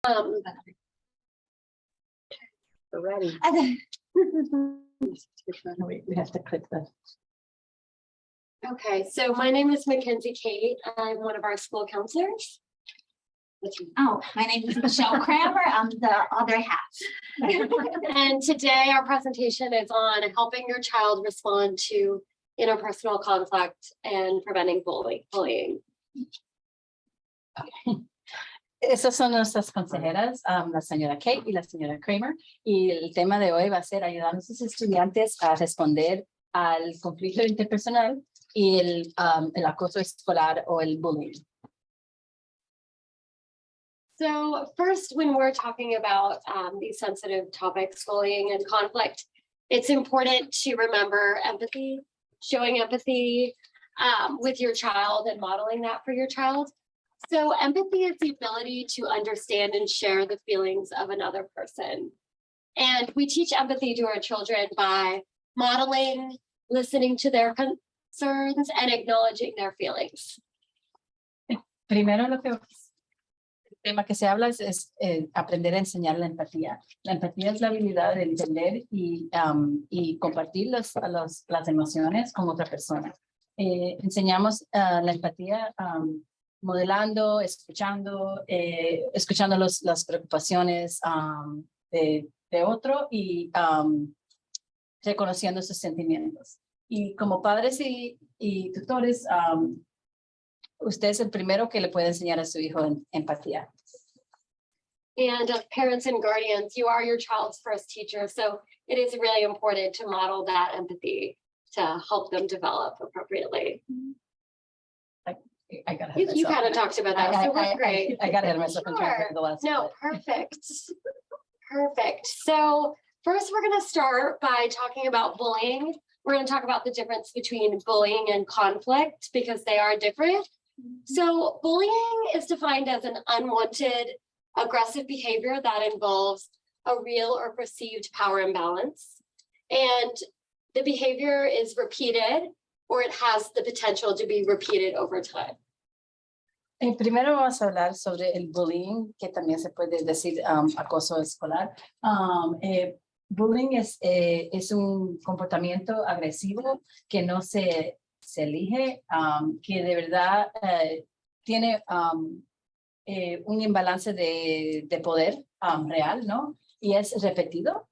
We're ready. We have to click that. Okay, so my name is Mackenzie Kate. I'm one of our school counselors. Oh, my name is Michelle Kramer. I'm the other half. And today our presentation is on helping your child respond to interpersonal conflict and preventing bullying. Esas son nuestras consejeras, la señora Kate y la señora Kramer, y el tema de hoy va a ser ayudar a nuestros estudiantes a responder al conflicto interpersonal y el acoso escolar o el bullying. So first, when we're talking about these sensitive topics, bullying and conflict, it's important to remember empathy, showing empathy with your child and modeling that for your child. So empathy is the ability to understand and share the feelings of another person. And we teach empathy to our children by modeling, listening to their concerns, and acknowledging their feelings. Primero el tema que se habla es aprender a enseñar la empatía. La empatía es la habilidad de entender y compartir las emociones con otra persona. Enseñamos la empatía modelando, escuchando las preocupaciones de otro y reconociendo sus sentimientos. Y como padres y tutores, usted es el primero que le puede enseñar a su hijo empatía. And as parents and guardians, you are your child's first teacher. So it is really important to model that empathy to help them develop appropriately. I got You kind of talked about that, so we're great. I got ahead of myself. Sure. The last No, perfect. Perfect. So first, we're going to start by talking about bullying. We're going to talk about the difference between bullying and conflict because they are different. So bullying is defined as an unwanted, aggressive behavior that involves a real or perceived power imbalance. And the behavior is repeated or it has the potential to be repeated over time. Primero vamos a hablar sobre el bullying, que también se puede decir acoso escolar. Bullying es un comportamiento agresivo que no se elige, que de verdad tiene un imbalance de poder real, ¿no? Y es repetido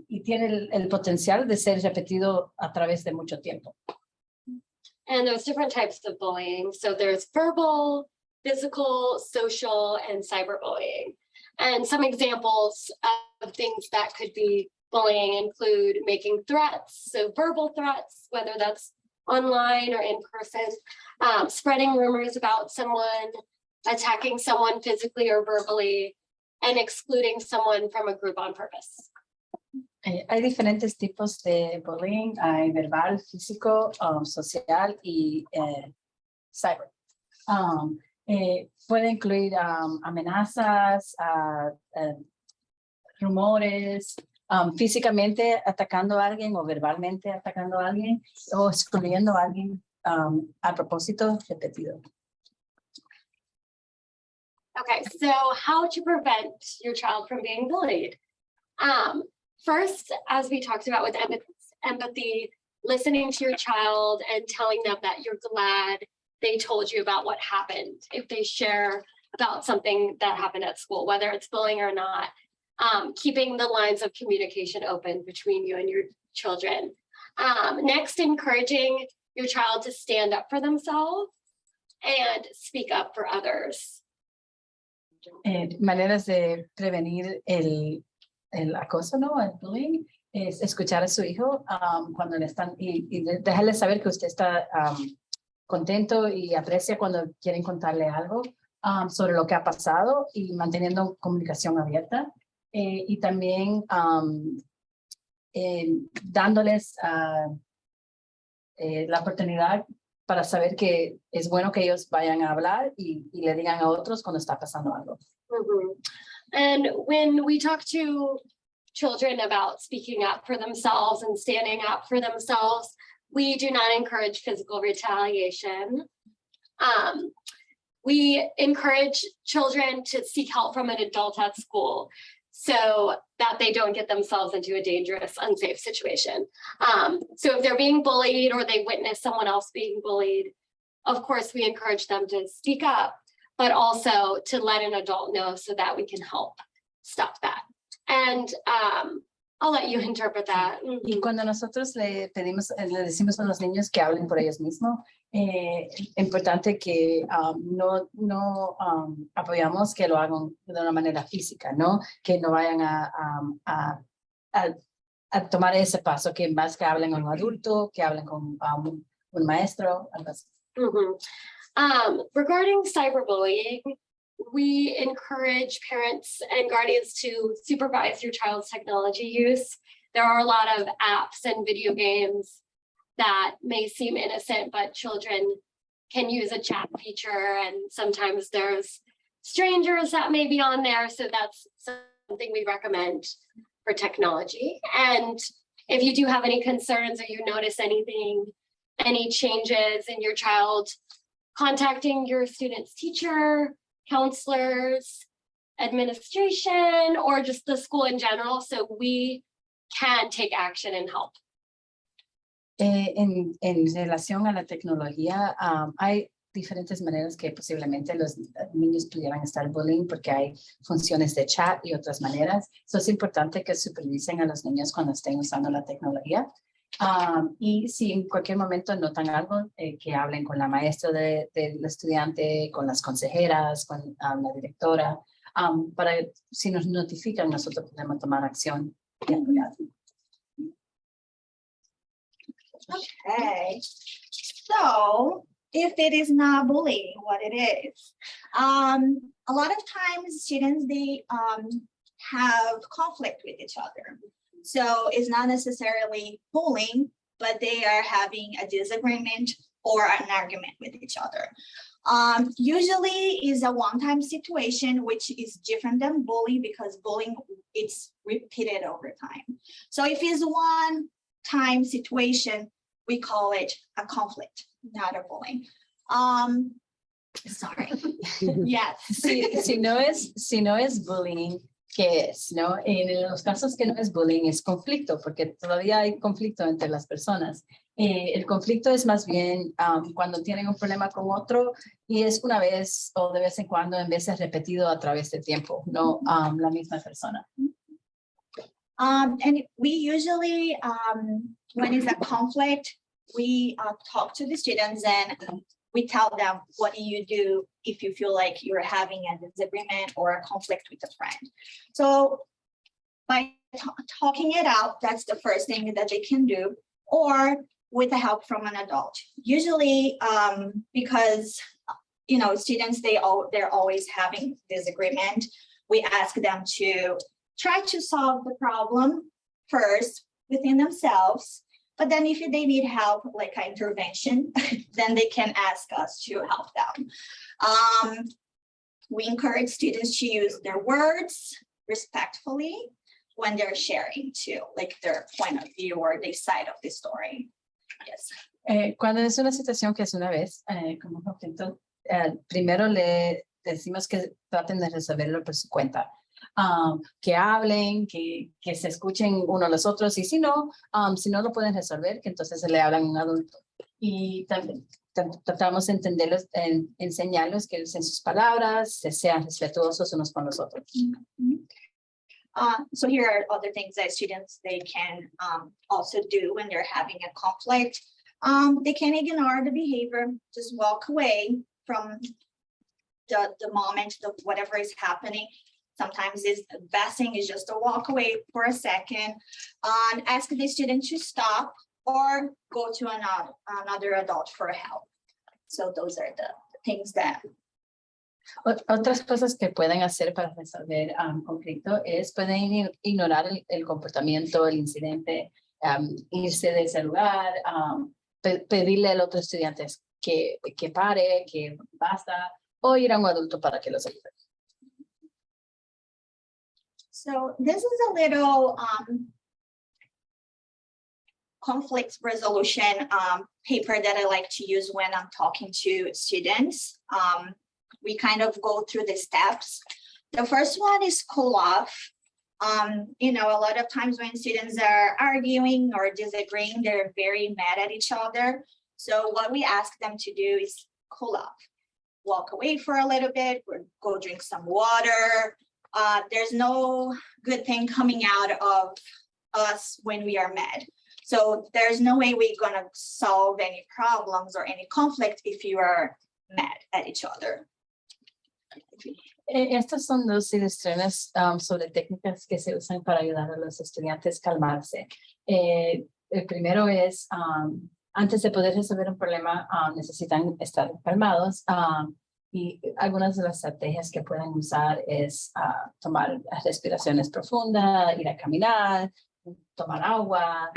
y tiene el potencial de ser repetido a través de mucho tiempo. And there's different types of bullying. So there's verbal, physical, social, and cyberbullying. And some examples of things that could be bullying include making threats, so verbal threats, whether that's online or in person, spreading rumors about someone, attacking someone physically or verbally, and excluding someone from a group on purpose. Hay diferentes tipos de bullying, hay verbal, físico, social y cyber. Puede incluir amenazas, rumores, físicamente atacando a alguien o verbalmente atacando a alguien o excluyendo a alguien a propósito repetido. Okay, so how to prevent your child from being bullied? First, as we talked about with empathy, listening to your child and telling them that you're glad they told you about what happened. If they share about something that happened at school, whether it's bullying or not, keeping the lines of communication open between you and your children. Next, encouraging your child to stand up for themselves and speak up for others. Maneras de prevenir el acoso, ¿no? El bullying, es escuchar a su hijo cuando le están y dejarle saber que usted está contento y aprecia cuando quieren contarle algo sobre lo que ha pasado y manteniendo comunicación abierta y también dándoles la oportunidad para saber que es bueno que ellos vayan a hablar y le digan a otros cuando está pasando algo. Mm-hmm. And when we talk to children about speaking up for themselves and standing up for themselves, we do not encourage physical retaliation. we encourage children to seek help from an adult at school so that they don't get themselves into a dangerous, unsafe situation. So if they're being bullied or they witness someone else being bullied, of course, we encourage them to speak up, but also to let an adult know so that we can help stop that. And I'll let you interpret that. Y cuando nosotros le decimos a los niños que hablen por ellos mismos, importante que no apoyamos que lo hagan de una manera física, ¿no? Que no vayan a tomar ese paso, que más que hablen con un adulto, que hablen con un maestro, algo así. Regarding cyberbullying, we encourage parents and guardians to supervise your child's technology use. There are a lot of apps and video games that may seem innocent, but children can use a chat feature, and sometimes there's strangers that may be on there. So that's something we recommend for technology. And if you do have any concerns or you notice anything, any changes in your child, contacting your student's teacher, counselors, administration, or just the school in general, so we can take action and help. En relación a la tecnología, hay diferentes maneras que posiblemente los niños pudieran estar bullying, porque hay funciones de chat y otras maneras. So es importante que supervisen a los niños cuando estén usando la tecnología. Y si en cualquier momento notan algo, que hablen con la maestra del estudiante, con las consejeras, con la directora, para si nos notifican, nosotros podemos tomar acción y apoyar. Okay, so if it is not bullying, what it is? A lot of times students, they have conflict with each other. So it's not necessarily bullying, but they are having a disagreement or an argument with each other. Usually is a one-time situation, which is different than bullying, because bullying, it's repeated over time. So if it's one-time situation, we call it a conflict, not a bullying. Sorry. Yes. Si no es bullying, ¿qué es? ¿No? En los casos que no es bullying, es conflicto, porque todavía hay conflicto entre las personas. El conflicto es más bien cuando tienen un problema con otro y es una vez o de vez en cuando, en veces repetido a través del tiempo, no la misma persona. And we usually, when it's a conflict, we talk to the students and we tell them, what do you do if you feel like you're having a disagreement or a conflict with a friend? So by talking it out, that's the first thing that they can do, or with the help from an adult. Usually, because students, they're always having disagreement, we ask them to try to solve the problem first within themselves. But then if they need help, like an intervention, then they can ask us to help them. We encourage students to use their words respectfully when they're sharing too, like their point of view or their side of the story. Yes. Cuando es una situación que es una vez, como un conflicto, primero le decimos que traten de resolverlo por su cuenta. Que hablen, que se escuchen uno a los otros, y si no lo pueden resolver, que entonces le hablan a un adulto. Y también tratamos de entenderlos, enseñarlos que usen sus palabras, sean respetuosos unos con los otros. So here are other things that students, they can also do when they're having a conflict. They can ignore the behavior, just walk away from the moment of whatever is happening. Sometimes the best thing is just to walk away for a second and ask the student to stop or go to another adult for help. So those are the things that. Otras cosas que pueden hacer para resolver conflicto es pueden ignorar el comportamiento, el incidente, irse de ese lugar, pedirle al otro estudiante que pare, que basta, o ir a un adulto para que los ayude. So this is a little conflict resolution paper that I like to use when I'm talking to students. we kind of go through the steps. The first one is cool off. You know, a lot of times when students are arguing or disagreeing, they're very mad at each other. So what we ask them to do is cool off, walk away for a little bit, or go drink some water. There's no good thing coming out of us when we are mad. So there's no way we're gonna solve any problems or any conflict if you are mad at each other. Estas son dos ilustraciones sobre técnicas que se usan para ayudar a los estudiantes a calmarse. El primero es, antes de poder resolver un problema, necesitan estar calmados. Y algunas de las estrategias que pueden usar es tomar respiraciones profundas, ir a caminar, tomar agua,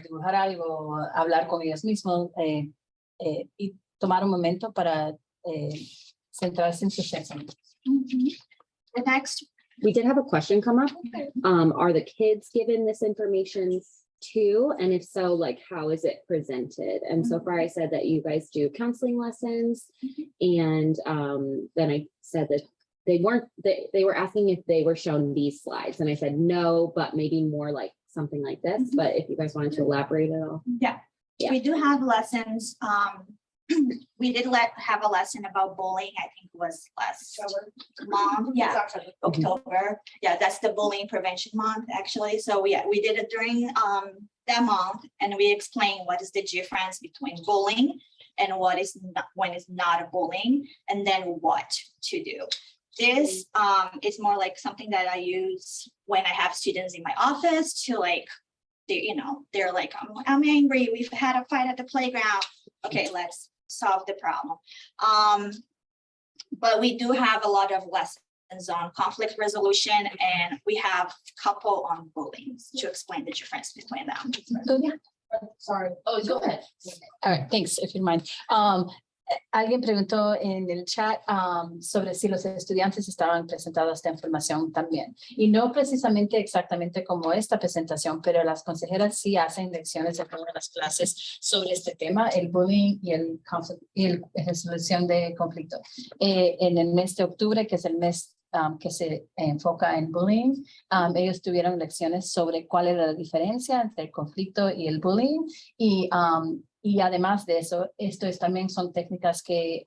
dibujar algo, hablar con ellos mismos y tomar un momento para centrarse en sus pensamientos. The next, We did have a question come up. Are the kids given this information too? And if so, like, how is it presented? And so far I said that you guys do counseling lessons. And then I said that they were asking if they were shown these slides. And I said, no, but maybe more like something like this. But if you guys wanted to elaborate at all. yeah, Yeah. we do have lessons. We did have a lesson about bullying. I think it was last month. Yeah, October. Yeah, that's the bullying prevention month, actually. So we did it during that month, and we explained what is the difference between bullying and what is not, when it's not a bullying, and then what to do. This is more like something that I use when I have students in my office to like, they're like, I'm angry. We've had a fight at the playground. Okay, let's solve the problem. But we do have a lot of lessons on conflict resolution, and we have a couple on bullying to explain the difference between them. Sorry. Oh, go ahead. All right, thanks, if you don't mind. Alguien preguntó en el chat sobre si los estudiantes estaban presentando esta información también. Y no precisamente exactamente como esta presentación, pero las consejeras sí hacen lecciones en todas las clases sobre este tema, el bullying y el resolución de conflicto. En el mes de octubre, que es el mes que se enfoca en bullying, ellos tuvieron lecciones sobre cuál era la diferencia entre el conflicto y el bullying. Y además de eso, también son técnicas que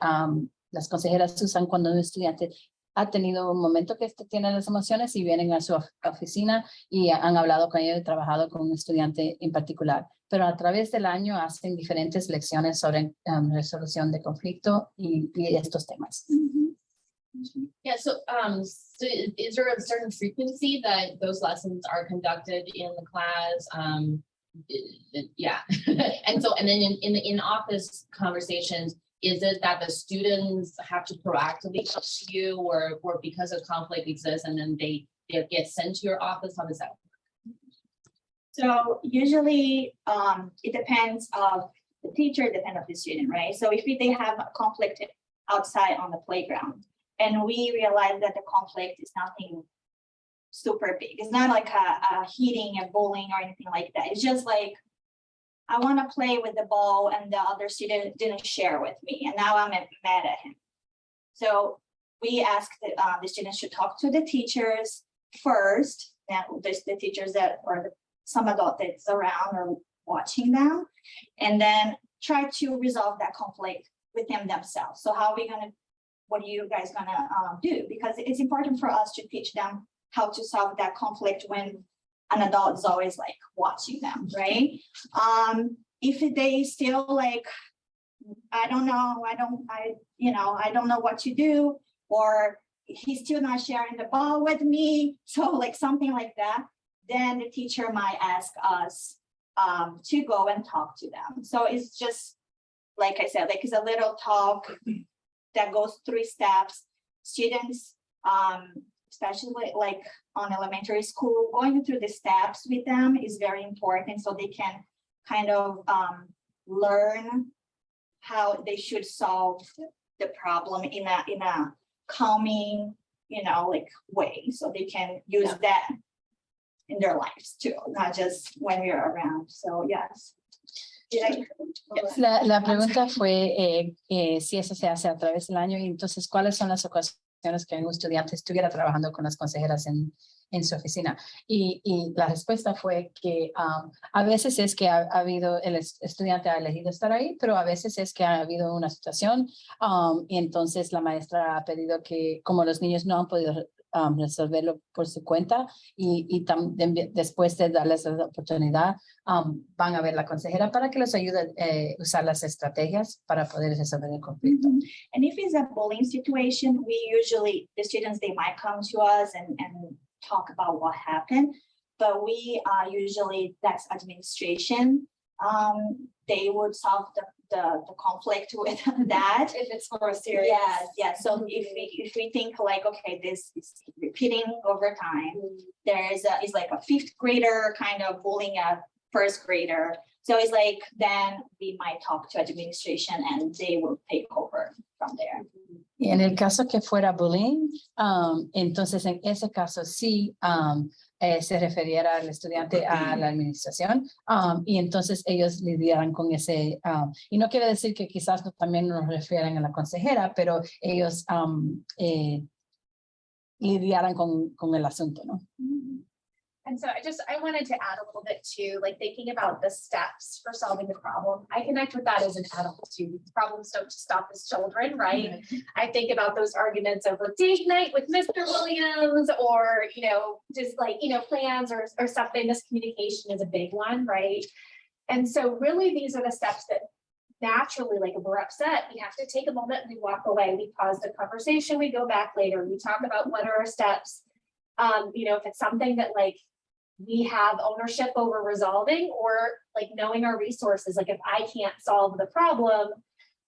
las consejeras usan cuando un estudiante ha tenido un momento que tiene las emociones y vienen a su oficina y han hablado con ellos y trabajado con un estudiante en particular. Pero a través del año hacen diferentes lecciones sobre resolución de conflicto y estos temas. Yeah, so is there a certain frequency that those lessons are conducted in the class? Yeah, and then in office conversations, is it that the students have to proactively come to you, or because a conflict exists and then they get sent to your office? How does that work? So usually it depends of the teacher, depends of the student, right? So if they have a conflict outside on the playground, and we realize that the conflict is nothing super big. It's not like a hitting, a bullying or anything like that. It's just like, I want to play with the ball and the other student didn't share with me, and now I'm mad at him. So we ask the students to talk to the teachers first, and there's the teachers that or some adult that's around or watching them, and then try to resolve that conflict with them themselves. So how are we gonna, what are you guys gonna do? Because it's important for us to teach them how to solve that conflict when an adult is always like watching them, right? If they still like, I don't know what to do, or he's still not sharing the ball with me, so like something like that, then the teacher might ask us to go and talk to them. So it's just, like I said, like it's a little talk that goes 3 steps. Students, especially like on elementary school, going through the steps with them is very important, so they can kind of learn how they should solve the problem in a calming, like way, so they can use that in their lives too, not just when we're around. So yes. La pregunta fue si eso se hace a través del año y entonces cuáles son las ocasiones que un estudiante estuviera trabajando con las consejeras en su oficina. Y la respuesta fue que a veces es que ha habido, el estudiante ha elegido estar ahí, pero a veces es que ha habido una situación y entonces la maestra ha pedido que, como los niños no han podido resolverlo por su cuenta y también después de darles la oportunidad, van a ver la consejera para que les ayude a usar las estrategias para poder resolver el conflicto. And if it's a bullying situation, we usually, the students, they might come to us and talk about what happened, but we usually, that's administration. They would solve the conflict with that. If it's more serious. Yes, yes. So if we think like, okay, this is repeating over time, there is like a fifth grader kind of bullying a first grader. So it's like, then we might talk to administration and they will take over from there. Y en el caso que fuera bullying, entonces en ese caso sí se referiera al estudiante a la administración y entonces ellos lidiarán con ese, y no quiere decir que quizás también nos refieran a la consejera, pero ellos lidiarán con el asunto, ¿no? And so I wanted to add a little bit too, like thinking about the steps for solving the problem. I connect with that as an adult too. Problems don't just stop as children, right? I think about those arguments over date night with Mr. Williams or, just like, plans or something. Miscommunication is a big one, right? And so really these are the steps that naturally, like if we're upset, we have to take a moment and we walk away. We pause the conversation, we go back later. We talk about what are our steps. If it's something that like we have ownership over resolving or like knowing our resources, like if I can't solve the problem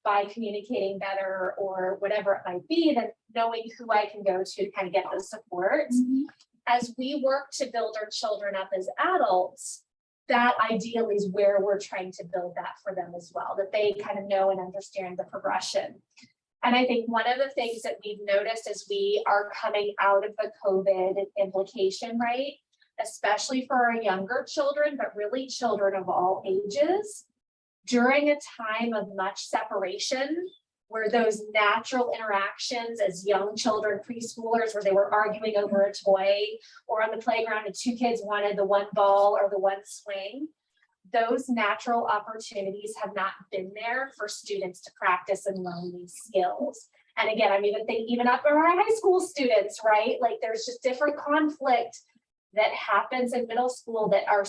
by communicating better or whatever it might be, then knowing who I can go to kind of get the support. As we work to build our children up as adults, that ideally is where we're trying to build that for them as well, that they kind of know and understand the progression. And I think one of the things that we've noticed as we are coming out of the COVID implication, right, especially for our younger children, but really children of all ages, during a time of much separation, where those natural interactions as young children, preschoolers, where they were arguing over a toy or on the playground and two kids wanted the one ball or the one swing, those natural opportunities have not been there for students to practice and learn these skills. And again, I'm even thinking even up for our high school students, right? Like there's just different conflict that happens in middle school that our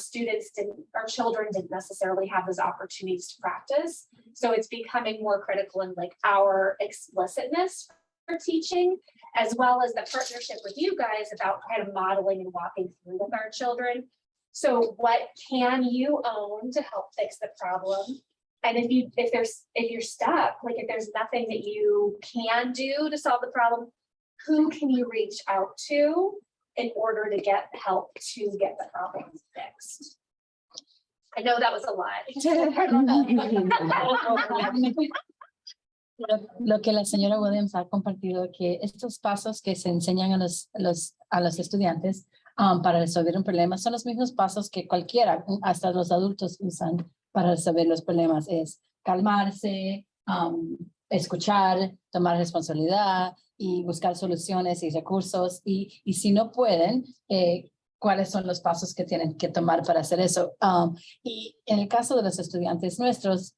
children didn't necessarily have those opportunities to practice. So it's becoming more critical in like our explicitness for teaching, as well as the partnership with you guys about kind of modeling and walking through with our children. So what can you own to help fix the problem? And if you're stuck, like if there's nothing that you can do to solve the problem, who can you reach out to in order to get help to get the problem fixed? I know that was a lot. Lo que la señora Williams ha compartido, que estos pasos que se enseñan a los estudiantes para resolver un problema son los mismos pasos que cualquiera, hasta los adultos usan para resolver los problemas. Es calmarse, escuchar, tomar responsabilidad y buscar soluciones y recursos. Y si no pueden, cuáles son los pasos que tienen que tomar para hacer eso. Y en el caso de los estudiantes nuestros,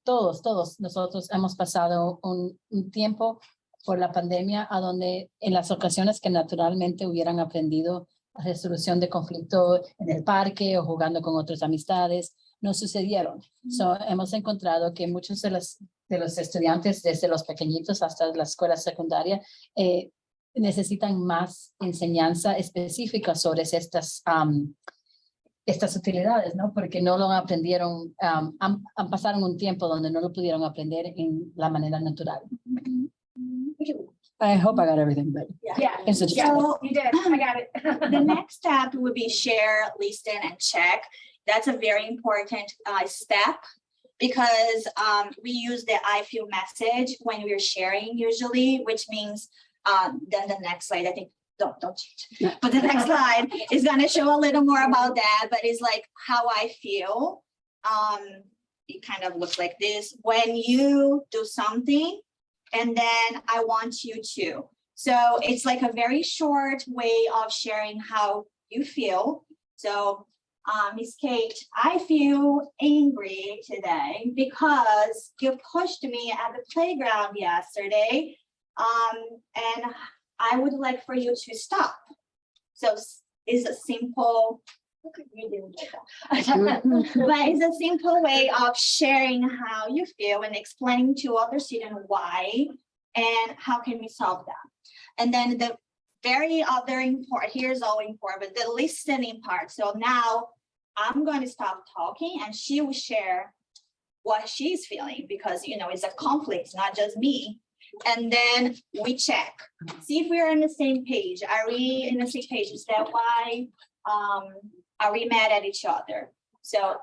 todos nosotros hemos pasado un tiempo por la pandemia a donde en las ocasiones que naturalmente hubieran aprendido resolución de conflicto en el parque o jugando con otras amistades, no sucedieron. Hemos encontrado que muchos de los estudiantes, desde los pequeñitos hasta la escuela secundaria, necesitan más enseñanza específica sobre estas utilidades, ¿no? Porque no lo aprendieron, pasaron un tiempo donde no lo pudieron aprender en la manera natural. I hope I got everything, but Yeah, it's just- So you did. I got it. the next step would be share, listen, and check. That's a very important step because we use the I feel message when we're sharing usually, which means then the next slide, I think, don't change. No. But the next slide is going to show a little more about that, but it's like how I feel. it kind of looks like this. When you do something, and then I want you to. So it's like a very short way of sharing how you feel. So, Miss Kate, I feel angry today because you pushed me at the playground yesterday. And I would like for you to stop. So it's a simple, you didn't get that. But it's a simple way of sharing how you feel and explaining to other students why and how can we solve that. And then the very other important, here's all important, but the listening part. So now I'm going to stop talking and she will share what she's feeling because, you know, it's a conflict, it's not just me. And then we check, see if we're on the same page. Are we in the same page? Is that why? Are we mad at each other? So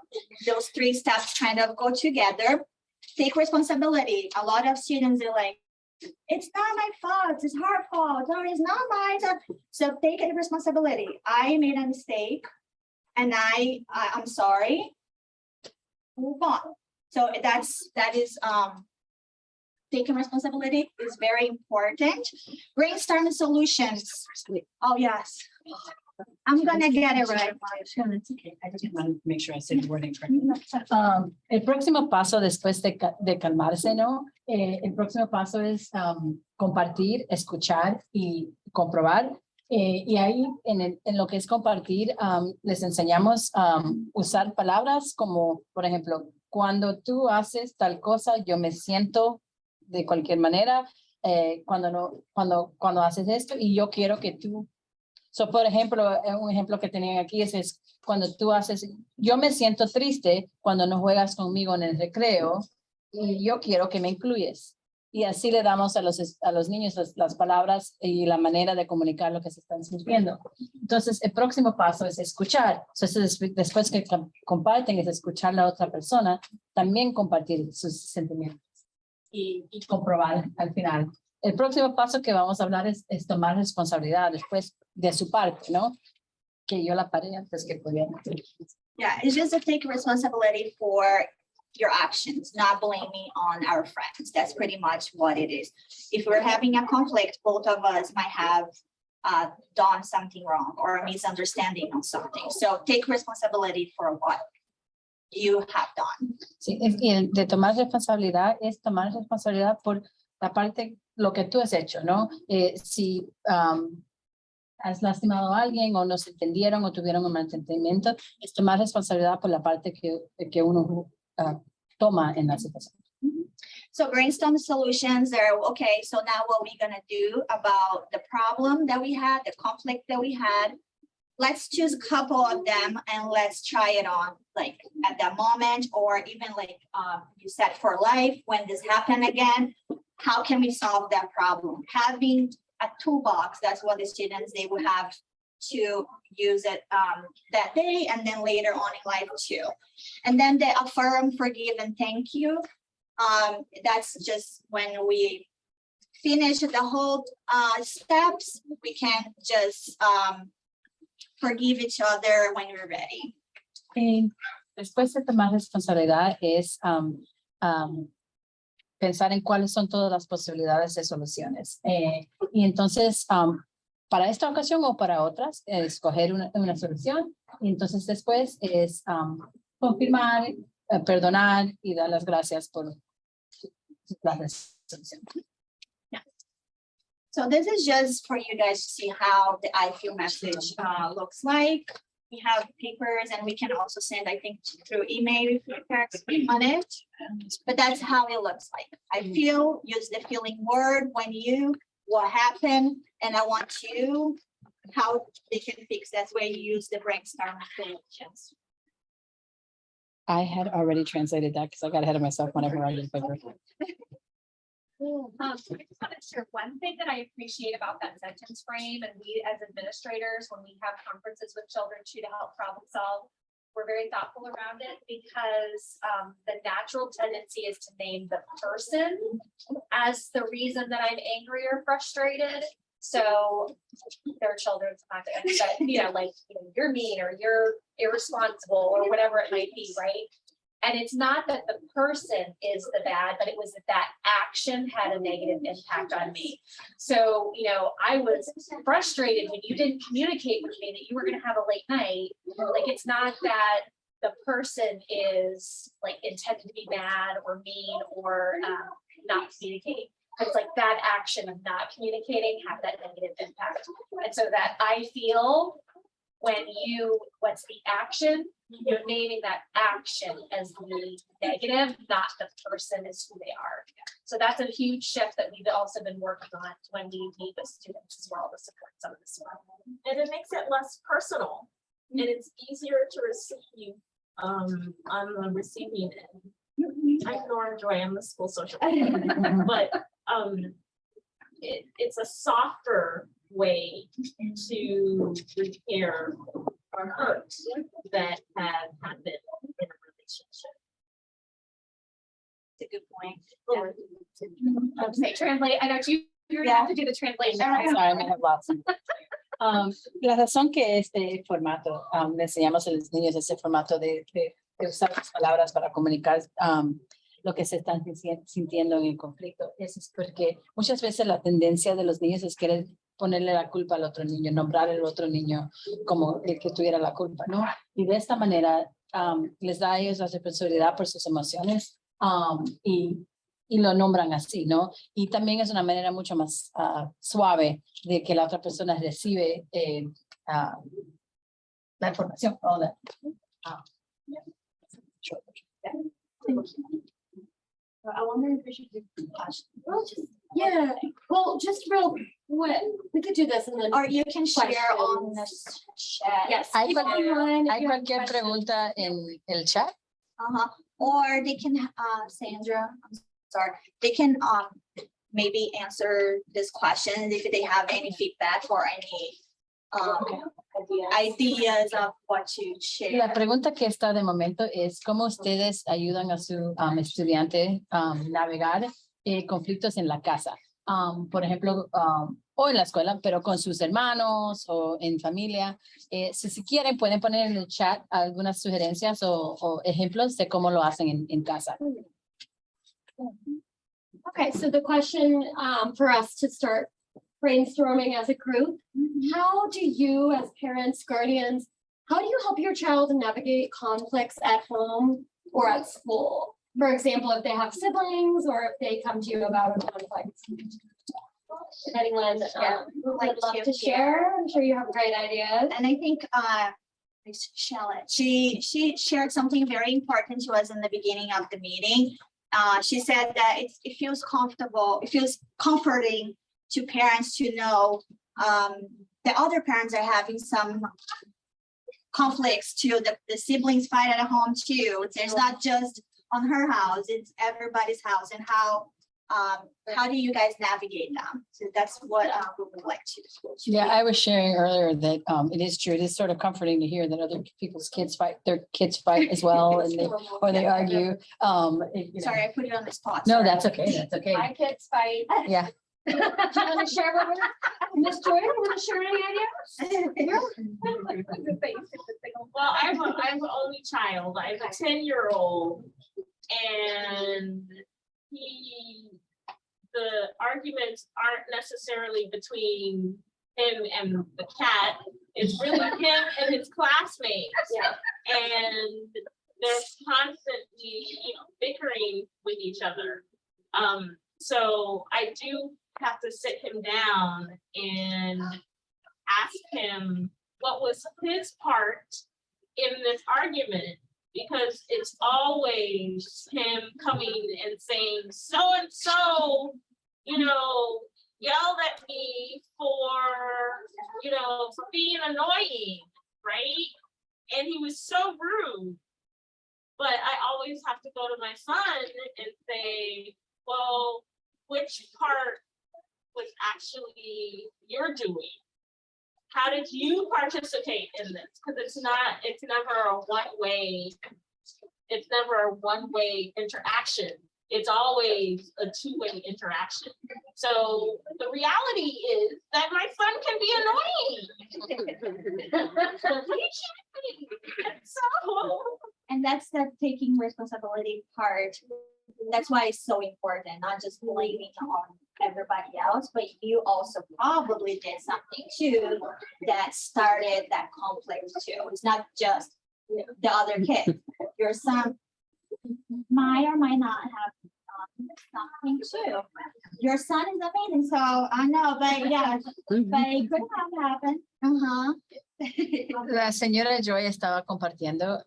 those 3 steps kind of go together. Take responsibility. A lot of students are like, it's not my fault, it's her fault, or it's not mine. So take a responsibility. I made a mistake and I'm sorry. Move on. So that is taking responsibility is very important. Brainstorm solutions. Oh, yes. I'm gonna get it right. It's okay. I just want to make sure I said the wording correctly. El próximo paso después de calmarse, ¿no? El próximo paso es compartir, escuchar y comprobar. Y ahí en lo que es compartir, les enseñamos usar palabras como, por ejemplo, cuando tú haces tal cosa, yo me siento de cualquier manera, cuando haces esto y yo quiero que tú. So, por ejemplo, un ejemplo que tenían aquí es cuando tú haces, yo me siento triste cuando no juegas conmigo en el recreo y yo quiero que me incluyes. Y así le damos a los niños las palabras y la manera de comunicar lo que se están sintiendo. Entonces, el próximo paso es escuchar. Entonces, después que comparten es escuchar a la otra persona, también compartir sus sentimientos y comprobar al final. El próximo paso que vamos a hablar es tomar responsabilidad después de su parte, ¿no? Que yo la paré antes que podía. Yeah, it's just to take responsibility for your actions, not blaming on our friends. That's pretty much what it is. If we're having a conflict, both of us might have done something wrong or a misunderstanding on something. So take responsibility for what you have done. Sí, y el de tomar responsabilidad es tomar responsabilidad por la parte, lo que tú has hecho, ¿no? Si has lastimado a alguien o no se entendieron o tuvieron un malentendimiento, es tomar responsabilidad por la parte que uno toma en la situación. So brainstorm solutions are, okay, so now what we're gonna do about the problem that we had, the conflict that we had. Let's choose a couple of them and let's try it on, like at that moment, or even like you said for life, when this happened again, how can we solve that problem? Having a toolbox, that's what the students, they would have to use it that day and then later on in life too. And then the affirm, forgive, and thank you. That's just when we finish the whole steps, we can just forgive each other when we're ready. Después de tomar responsabilidad es pensar en cuáles son todas las posibilidades de soluciones. Y entonces, para esta ocasión o para otras, escoger una solución. Y entonces después es confirmar, perdonar y dar las gracias por la resolución. So this is just for you guys to see how the I feel message looks like. We have papers and we can also send, I think, through email text on it. But that's how it looks like. I feel, use the feeling word when you, what happened, and I want you, how they can fix. That's where you use the brainstorm solutions. I had already translated that because I got ahead of myself whenever I did paper. I just want to share one thing that I appreciate about that sentence frame, and we as administrators, when we have conferences with children too to help problem solve, we're very thoughtful around it because the natural tendency is to name the person as the reason that I'm angry or frustrated. So there are children sometimes that, you know, like, you know, you're mean or you're irresponsible or whatever it might be, right? And it's not that the person is the bad, but it was that that action had a negative impact on me. So, you know, I was frustrated when you didn't communicate with me that you were gonna have a late night. Like, it's not that the person is like intended to be bad or mean or not communicating. It's like that action of not communicating have that negative impact. And so that I feel when what's the action, you're naming that action as the negative, not the person is who they are. So that's a huge shift that we've also been working on when we meet with students as well to support some of this work. And it makes it less personal and it's easier to receive on the receiving end. I ignore Joy, I'm the school social worker, but it's a softer way to repair or hurt that have happened in a relationship. It's a good point. Say translate, I know you're gonna have to do the translation. I'm sorry, I have lots. La razón que este formato, le enseñamos a los niños ese formato de usar las palabras para comunicar lo que se están sintiendo en el conflicto, es porque muchas veces la tendencia de los niños es querer ponerle la culpa al otro niño, nombrar al otro niño como el que tuviera la culpa, ¿no? Y de esta manera les da a ellos la responsabilidad por sus emociones y lo nombran así, ¿no? Y también es una manera mucho más suave de que la otra persona recibe la información. I wonder if we should do yeah, well, just real quick, we could do this and then. Or you can share on the chat. Yes. Hay keep it cualquier- in mind if ¿Hay you have cualquier questions. pregunta en el chat? Or they can, Sandra, I'm sorry, they can maybe answer this question if they have any feedback or any ideas of what to share. La pregunta que está de momento es cómo ustedes ayudan a su estudiante navegar conflictos en la casa. Por ejemplo, o en la escuela, pero con sus hermanos o en familia. Si quieren, pueden poner en el chat algunas sugerencias o ejemplos de cómo lo hacen en casa. Okay, so the question for us to start brainstorming as a group, how do you as parents, guardians, how do you help your child navigate conflicts at home or at school? For example, if they have siblings or if they come to you about a conflict. If anyone would love to share, I'm sure you have great ideas. And I think it's Charlotte, she shared something very important to us in the beginning of the meeting. She said that it feels comfortable, it feels comforting to parents to know that other parents are having some conflicts too, the siblings fight at home too. There's not just on her house, it's everybody's house, and how do you guys navigate them? So that's what we would like to. Yeah, I was sharing earlier that it is true. It is sort of comforting to hear that other people's kids fight, their kids fight as well, and they argue. You know. Sorry, I put it on the spot. No, sorry. that's okay. That's okay. My kids fight. Yeah. Do you want to share what Ms. Joy, you want to share any ideas? Well, I'm an only child. I have a 10-year-old, and the arguments aren't necessarily between him and the cat. It's really him and his classmates. And they're constantly, bickering with each other. So I do have to sit him down and ask him what was his part in this argument, because it's always him coming and saying, so-and-so, yelled at me for being annoying, right? And he was so rude. But I always have to go to my son and say, well, which part was actually your doing? How did you participate in this? Because it's never a one-way interaction. It's always a two-way interaction. So the reality is that my son can be annoying. So And that's the taking responsibility part. That's why it's so important, not just blaming on everybody else, but you also probably did something too that started that conflict too. It's not just the other kid. Your son might or might not have something too. Your son is amazing, so I know, but yeah, but it could have happened. La señora Joy estaba compartiendo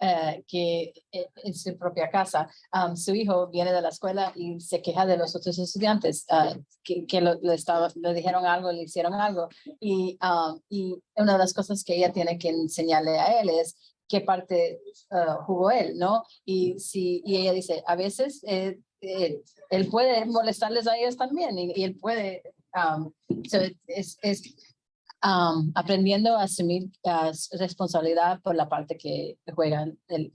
que en su propia casa, su hijo viene de la escuela y se queja de los otros estudiantes que le dijeron algo, le hicieron algo. Y una de las cosas que ella tiene que enseñarle a él es qué parte jugó él, ¿no? Y ella dice, a veces él puede molestarles a ellos también y él puede, aprendiendo a asumir responsabilidad por la parte que juegan. Yeah,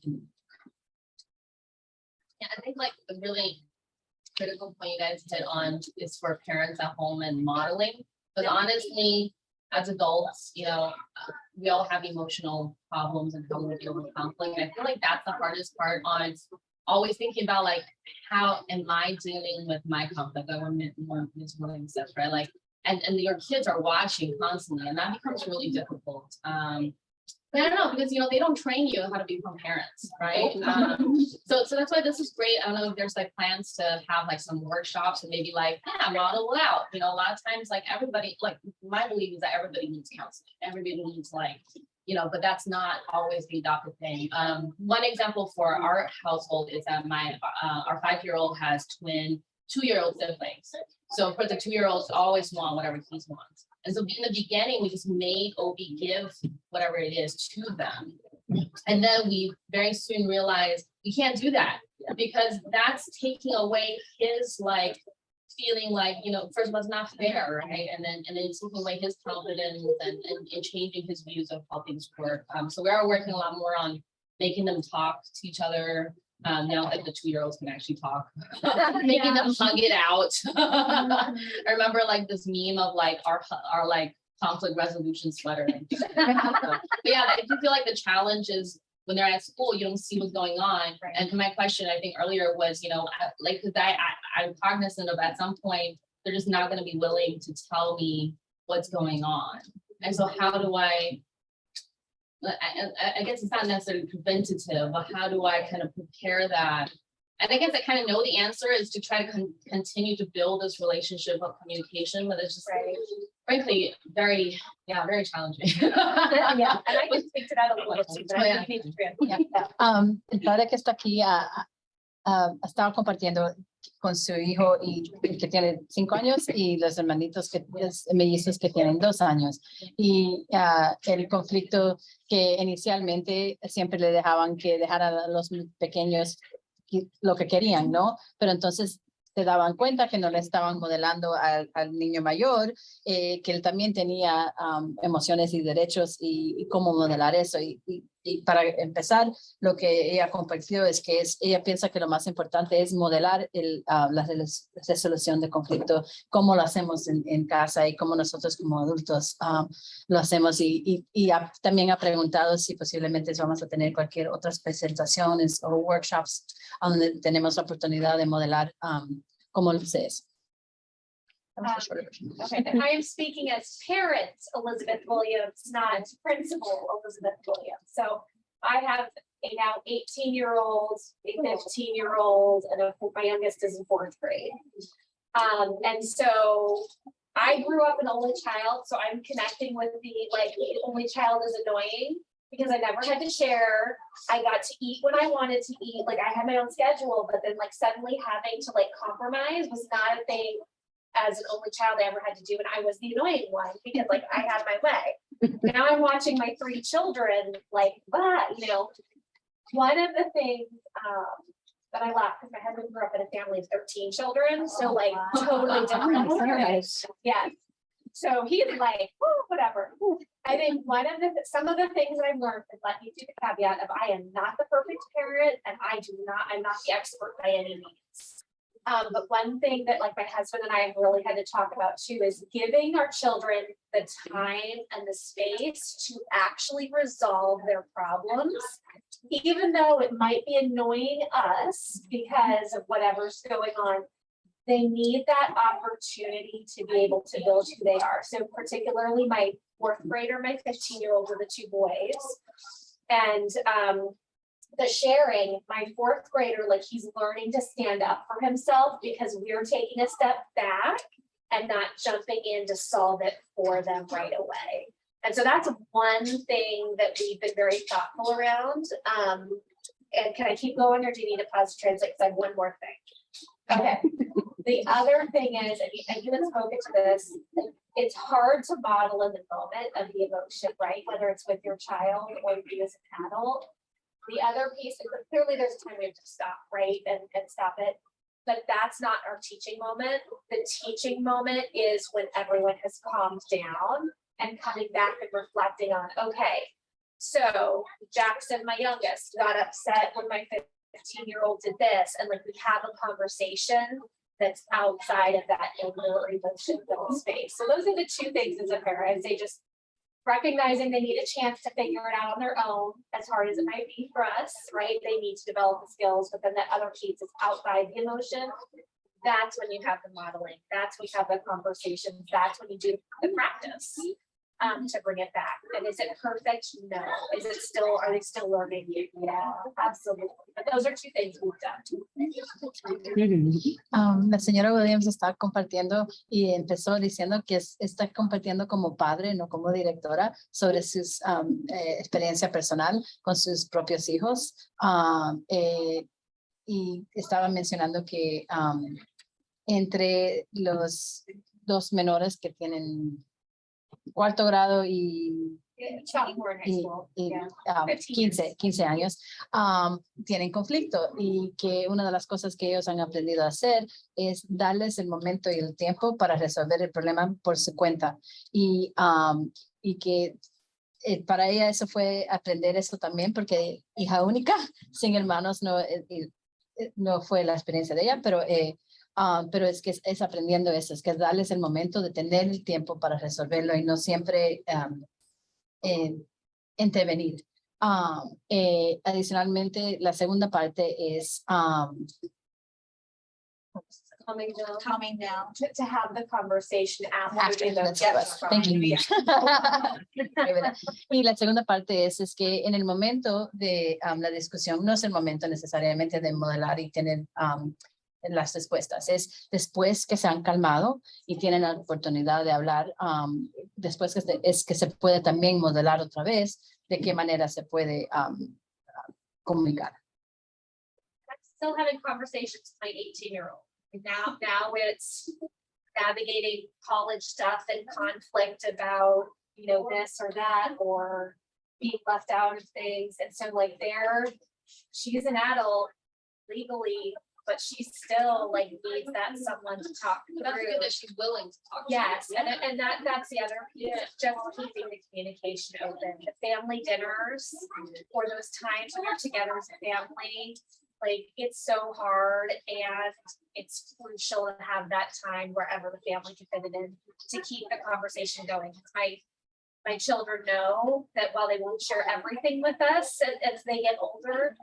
I think like the really critical point you guys hit on is for parents at home and modeling. But honestly, as adults, you know, we all have emotional problems and how we deal with conflict. I feel like that's the hardest part on always thinking about like, how am I dealing with my conflict? Like when Ms. Williams says, right? Like, and your kids are watching constantly, and that becomes really difficult. I don't know, because, you know, they don't train you how to become parents, right? So that's why this is great. I don't know if there's like plans to have like some workshops and maybe like, yeah, model it out. You know, a lot of times like everybody, like my belief is that everybody needs counseling. Everybody needs like, you know, but that's not always the adopted thing. One example for our household is that our 5-year-old has twin 2-year-old siblings. So for the 2-year-olds always want whatever he wants. And so in the beginning, we just made Obi give whatever it is to them. And then we very soon realized we can't do that because that's taking away his like feeling like, you know, first of all, it's not fair, right? And then it's taking away his confidence and changing his views of how things work. So we are working a lot more on making them talk to each other. Now that the 2-year-olds can actually talk, making them hug it out. I remember like this meme of like our like conflict resolution sweater. But yeah, I do feel like the challenge is when they're at school, you don't see what's going on. Right. And my question, I think earlier was, you know, like, cause I'm cognizant of at some point, they're just not going to be willing to tell me what's going on. And so how do I guess it's not necessarily preventative, but how do I kind of prepare that? And I guess I kind of know the answer is to try to continue to build this relationship of communication, but it's just frankly very challenging. Yeah, and I can speak to that a little bit too, but I think El padre que está aquí ha estado compartiendo con su hijo y que tiene 5 años y los hermanitos mellizos que tienen 2 años. Y el conflicto que inicialmente siempre le dejaban que dejara a los pequeños lo que querían, ¿no? Pero entonces se daban cuenta que no le estaban modelando al niño mayor, que él también tenía emociones y derechos y cómo modelar eso. Y para empezar, lo que ella compartió es que ella piensa que lo más importante es modelar la resolución de conflicto, cómo lo hacemos en casa y cómo nosotros como adultos lo hacemos. Y también ha preguntado si posiblemente vamos a tener cualquier otras presentaciones o workshops donde tenemos la oportunidad de modelar cómo lo haces. Okay, and I am speaking as parent Elizabeth Williams, not principal Elizabeth Williams. So I have a now 18-year-old, a 15-year-old, and my youngest is in 4th grade. And so I grew up an only child, so I'm connecting with the only child is annoying because I never had to share. I got to eat when I wanted to eat. Like I had my own schedule, but then like suddenly having to like compromise was not a thing as an only child I ever had to do, and I was the annoying one because like I had my way. Now I'm watching my 3 children like that, you know. One of the things that I laugh because my husband grew up in a family of 13 children, so like totally different. Yeah. So he's like, oh, whatever. I think some of the things that I've learned is let me do the caveat of I am not the perfect parent and I'm not the expert by any means. But one thing that like my husband and I have really had to talk about too is giving our children the time and the space to actually resolve their problems. Even though it might be annoying us because of whatever's going on, they need that opportunity to be able to build who they are. So particularly my 4th grader, my 15-year-old are the 2 boys. And the sharing, my 4th grader, like he's learning to stand up for himself because we're taking a step back and not jumping in to solve it for them right away. And so that's one thing that we've been very thoughtful around. And can I keep going or do you need to pause to translate? Because I have one more thing. Okay. The other thing is, and you had spoken to this, it's hard to model in the moment of the emotion, right? Whether it's with your child or you as an adult. The other piece is that clearly there's a time we have to stop, right? And stop it. But that's not our teaching moment. The teaching moment is when everyone has calmed down and coming back and reflecting on, okay, so Jackson, my youngest, got upset when my 15-year-old did this. And like we have a conversation that's outside of that anger or emotion-filled space. So those are the 2 things as a parent. They just recognizing they need a chance to figure it out on their own, as hard as it might be for us, right? They need to develop the skills, but then that other piece is outside the emotion. That's when you have the modeling. That's when you have the conversations. That's when you do the practice to bring it back. And is it perfect? No. Is it still, are they still learning? Yeah, absolutely. But those are 2 things we've done. La señora Williams está compartiendo y empezó diciendo que está compartiendo como padre, no como directora, sobre su experiencia personal con sus propios hijos. Y estaba mencionando que entre los 2 menores que tienen 4º grado y 15 años, tienen conflicto y que una de las cosas que ellos han aprendido a hacer es darles el momento y el tiempo para resolver el problema por su cuenta. Y que para ella eso fue aprender eso también, porque hija única, sin hermanos, no fue la experiencia de ella, pero es que es aprendiendo eso, es que darles el momento de tener el tiempo para resolverlo y no siempre intervenir. Adicionalmente, la segunda parte es Calming down. To have the conversation after the That's what- Thank you. Y la segunda parte es que en el momento de la discusión, no es el momento necesariamente de modelar y tener las respuestas, es después que se han calmado y tienen la oportunidad de hablar, después que se puede también modelar otra vez de qué manera se puede comunicar. I'm still having conversations with my 18-year-old. Now it's navigating college stuff and conflict about, you know, this or that, or being left out of things. And so like she's an adult legally, but she still like needs that someone to talk through. That's good that she's willing to talk. Yes, and that's the other piece, just keeping the communication open. The family dinners or those times when you're together as a family, like it's so hard and it's crucial to have that time wherever the family can fit it in to keep the conversation going. My children know that while they won't share everything with us as they get older,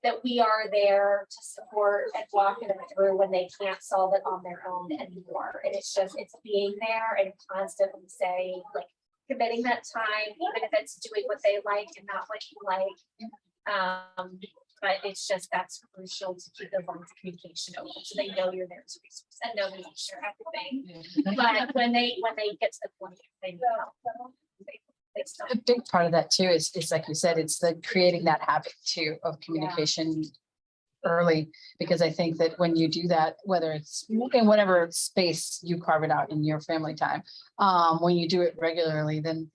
that we are there to support and walk them through when they can't solve it on their own anymore. And it's being there and constantly saying, like, committing that time, even if it's doing what they like and not what you like. But that's crucial to keep the lines of communication open, so they know you're there as a resource and know they can share everything. But when they get to the point, they need help. A big part of that too is like you said, it's the creating that habit too of communication early, because I think that when you do that, whether it's in whatever space you carve it out in your family time, when you do it regularly, then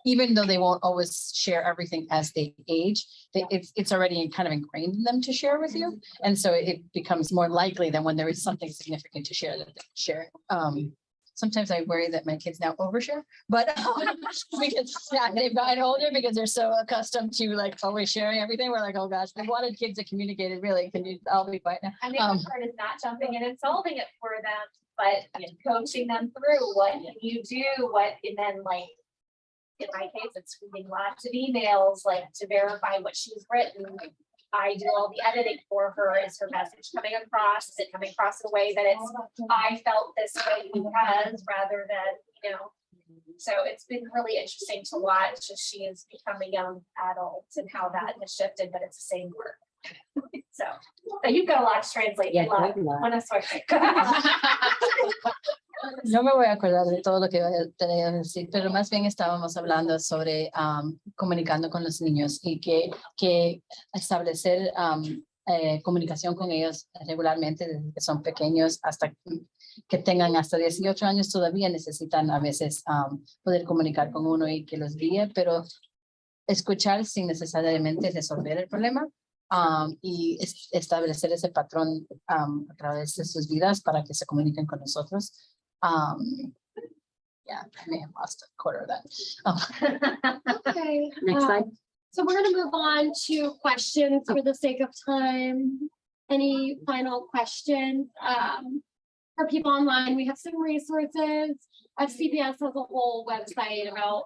even though they won't always share everything as they age, it's already kind of ingrained in them to share with you. And so it becomes more likely than when there is something significant to share that they share. sometimes I worry that my kids now overshare, but because yeah, they've gotten older because they're so accustomed to like always sharing everything. We're like, oh gosh, we wanted kids to communicate it really. Can you, I'll be quiet now. And the other part is not jumping in and solving it for them, but coaching them through what you do, and then like, in my case, it's reading lots of emails, like to verify what she's written. I do all the editing for her. Is her message coming across? Is it coming across in a way that it's, I felt this way because rather than, so it's been really interesting to watch as she has become a young adult and how that has shifted, but it's the same work. So you've got a lot to translate. Yeah, A lot. quite a lot. Buena suerte. No me voy a acordar de todo lo que tenía que decir, pero más bien estábamos hablando sobre comunicando con los niños y que establecer comunicación con ellos regularmente desde que son pequeños hasta que tengan hasta 18 años todavía necesitan a veces poder comunicar con uno y que los guíe, pero escuchar sin necesariamente resolver el problema. Y establecer ese patrón a través de sus vidas para que se comuniquen con nosotros. Yeah, I may have lost a quarter of that. Okay. Next slide. So we're gonna move on to questions for the sake of time. Any final questions? For people online, we have some resources. FCPS has a whole website about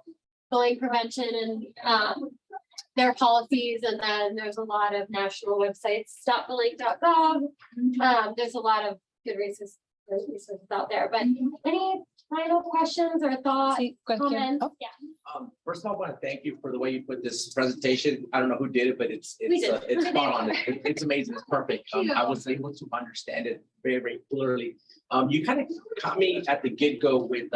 bullying prevention and their policies, and then there's a lot of national websites, stopbullying.gov. There's a lot of good resources out there, but any final questions or thoughts, Sí, cualquier- comments? oh. Yeah. First of all, I want to thank you for the way you put this presentation. I don't know who did it, but it's We did. it's spot on. It's amazing. It's perfect. Thank you. I was able to understand it very, very clearly. You kind of caught me at the get-go with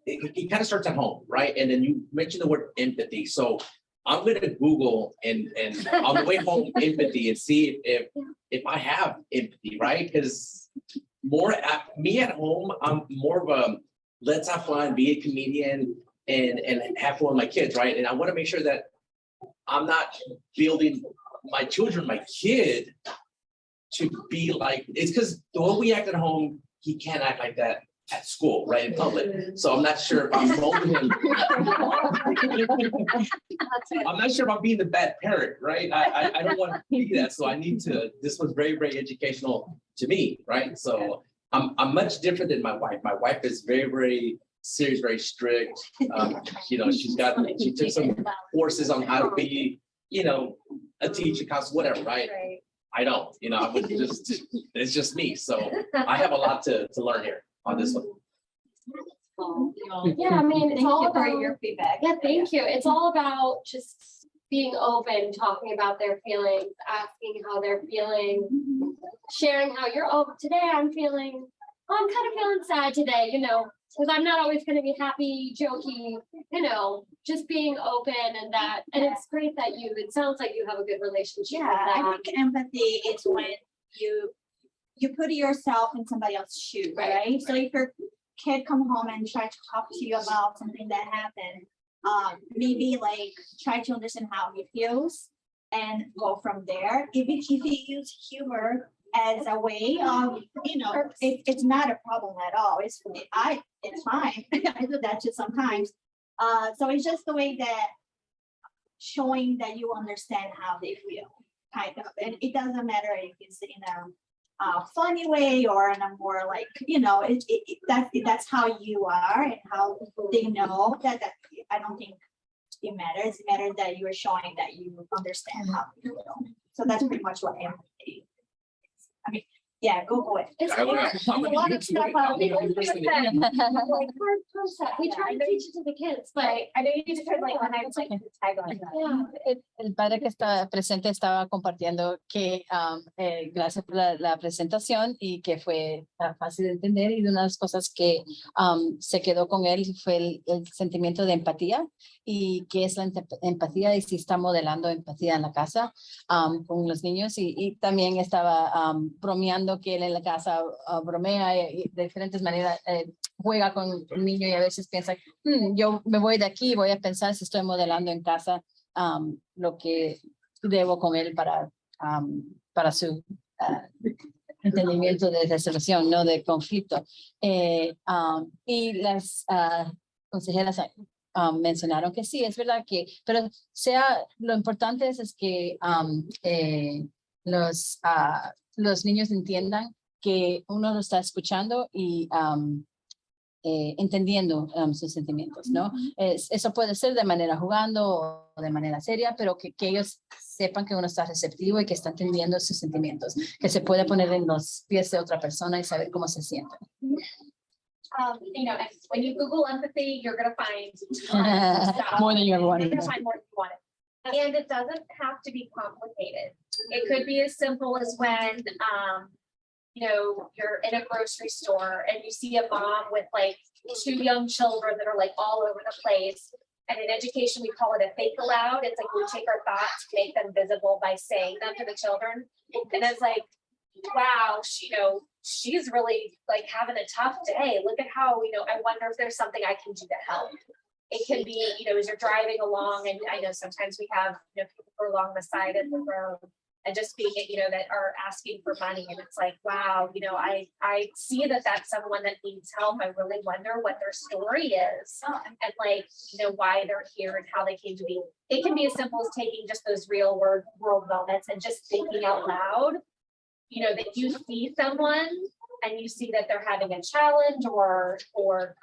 it kind of starts at home, right? And then you mentioned the word empathy. So I'm gonna Google and on the way home empathy and see if I have empathy, right? Because me at home, I'm more of a let's have fun, be a comedian and have fun with my kids, right? And I want to make sure that I'm not building my children, my kid to be like, it's because the way we act at home, he can't act like that at school, right, in public. So I'm not sure if I'm molding him. I'm not sure if I'm being the bad parent, right? I don't want to be that. So I need to, this was very, very educational to me, right? So I'm much different than my wife. My wife is very, very serious, very strict. She took some courses on how to be, a teacher, counselor, whatever, right? I don't, I would it's just me. So I have a lot to learn here on this one. Yeah, I mean, it's Thank all you for about your feedback. Yeah, thank you. It's all about just being open, talking about their feelings, asking how they're feeling, sharing how today I'm kind of feeling sad today, because I'm not always going to be happy, jokey, just being open and it's great that it sounds like you have a good relationship with Yeah, them. I think empathy is when you put yourself in somebody else's shoe, right? So if your kid come home and try to talk to you about something that happened, maybe like try to understand how he feels and go from there. If you use humor as a way of, it's not a problem at all. It's fine. I do that too sometimes. So it's just the way that showing that you understand how they feel, kind of, and it doesn't matter if it's in a funny way or in a more like, that's how you are and how they know that I don't think it matters. It matters that you are showing that you understand how they feel. So that's pretty much what empathy is. I mean, yeah, Google it. It's I will. hard. There's a lot of stuff out there. Like hard concept. We try to teach it to the kids, but I know you need to turn like when I was like tagline. yeah. El padre que está presente estaba compartiendo que gracias por la presentación y que fue fácil de entender, y de unas cosas que se quedó con él fue el sentimiento de empatía y qué es la empatía y si está modelando empatía en la casa con los niños, y también estaba bromeando que él en la casa bromea y de diferentes maneras juega con un niño y a veces piensa, yo me voy de aquí y voy a pensar si estoy modelando en casa lo que debo con él para su entendimiento de resolución, no de conflicto. Y las consejeras mencionaron que sí, es verdad que, pero lo importante es que los niños entiendan que uno lo está escuchando y entendiendo sus sentimientos, ¿no? Eso puede ser de manera jugando o de manera seria, pero que ellos sepan que uno está receptivo y que está entendiendo sus sentimientos, que se puede poner en los pies de otra persona y saber cómo se siente. You know, and when you Google empathy, you're gonna find tons of stuff. More than you ever You're wanted. gonna find more than you wanted. And it doesn't have to be complicated. It could be as simple as when, you know, you're in a grocery store and you see a mom with like 2 young children that are like all over the place. And in education, we call it a think aloud. It's like we take our thoughts, make them visible by saying them to the children. And it's like, wow, you know, she's really like having a tough day. Look at how, you know, I wonder if there's something I can do to help. It can be, you know, as you're driving along, and I know sometimes we have, you know, people who are along the side of the road and just being, you know, that are asking for money. And it's like, wow, you know, I see that that's someone that needs help. I really wonder what their story is and like, you know, why they're here and how they came to be. It can be as simple as taking just those real world moments and just thinking out loud, you know, that you see someone and you see that they're having a challenge or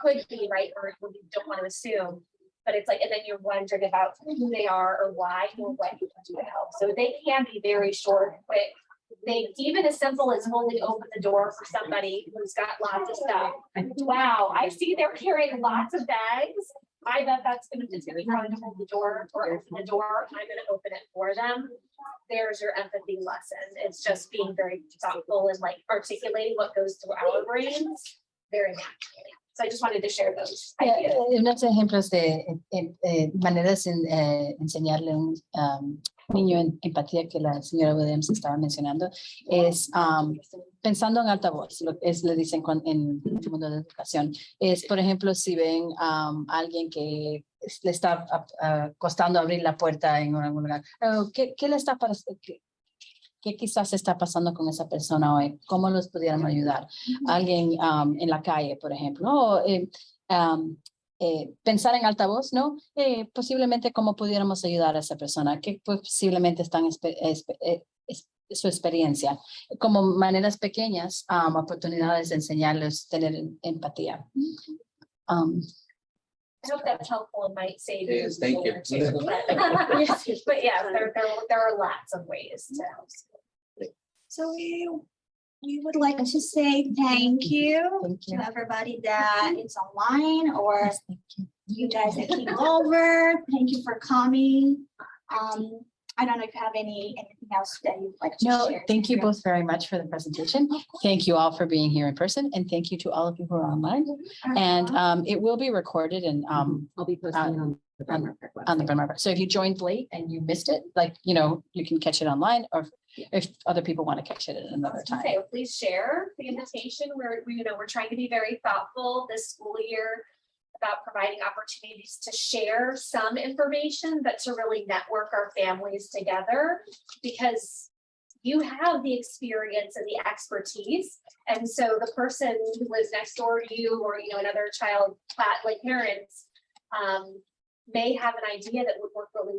could be, right, or you don't want to assume, but it's like, and then you're wondering about who they are or why or what you can do to help. So they can be very short, quick. They, even as simple as holding open the door for somebody who's got lots of stuff. Wow, I see they're carrying lots of bags. I bet that's gonna be trying to hold the door or open the door. I'm gonna open it for them. There's your empathy lesson. It's just being very thoughtful and like articulating what goes through our brains very naturally. So I just wanted to share those ideas. Unos ejemplos de maneras de enseñarle a un niño en empatía que la señora Williams estaba mencionando es pensando en alta voz, lo que le dicen en el mundo de educación. Es, por ejemplo, si ven a alguien que le está costando abrir la puerta en algún lugar, ¿qué le está pasando? ¿Qué quizás está pasando con esa persona hoy? ¿Cómo los pudiéramos ayudar? Alguien en la calle, por ejemplo. O, pensar en alta voz, ¿no? Posiblemente cómo pudiéramos ayudar a esa persona, que posiblemente están su experiencia, como maneras pequeñas, oportunidades de enseñarles a tener empatía. I hope that's helpful and might save you. Yes, thank you. But yeah, there are lots of ways to help. So we would like to say thank you Thank you. to everybody that is online or you guys that came over. Thank you for coming. I don't know if you have anything else that you'd like to No, share. thank you Sandra. both very much for the presentation. Thank you all for being here in person, and thank you to all of you who are online. And it will be recorded and I'll be posting it on the Bryn Mawr Park on the website. Bryn Mawr Park. So if you joined late and you missed it, like, you know, you can catch it online, or if other people want to catch it at another time. Okay, please share the invitation. We're trying to be very thoughtful this school year about providing opportunities to share some information, but to really network our families together, because you have the experience and the expertise. And so the person who lives next door to you, or, you know, another child, like parents, may have an idea that would work really